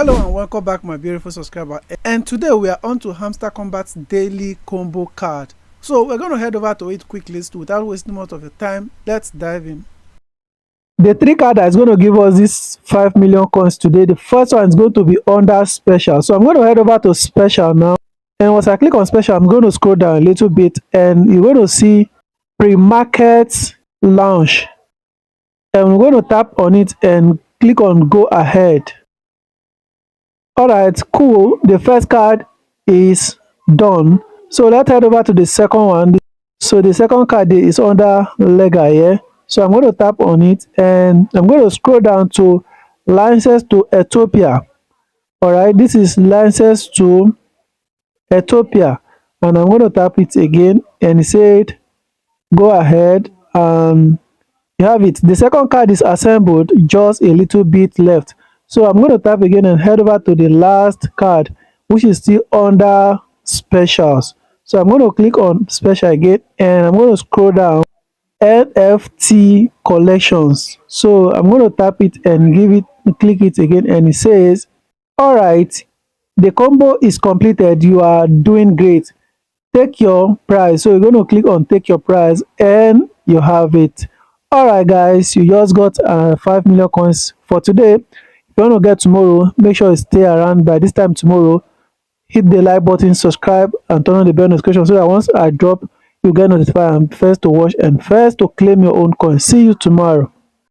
Hello and welcome back, my beautiful subscriber. And today we are on to Hamster Kombat's daily combo card. So we're going to head over to it quickly without wasting much of your time. Let's dive in. The three card that is going to give us this 5 million coins today. The first one is going to be under special. So I'm going to head over to special now. And once I click on special, I'm going to scroll down a little bit and you're going to see pre-market launch. And I'm going to tap on it and click on go ahead. Alright, cool. The first card is done. So let's head over to the second one. So the second card is under Lega here. So I'm going to tap on it and I'm going to scroll down to license to Ethiopia. Alright, this is license to Ethiopia. And I'm going to tap it again and it said go ahead and you have it. The second card is assembled, just a little bit left. So I'm going to tap again and head over to the last card, which is still under specials. So I'm going to click on special again and I'm going to scroll down NFT collections. So I'm going to tap it and click it again and it says, all right, the combo is completed. You are doing great. Take your prize. So you're going to click on take your prize and you have it. All right, guys, you just got 5 million coins for today. If you want to get tomorrow, make sure you stay around by this time tomorrow. Hit the like button, subscribe, and turn on the bell notification so that once I drop, you get notified and first to watch and first to claim your own coin. See you tomorrow.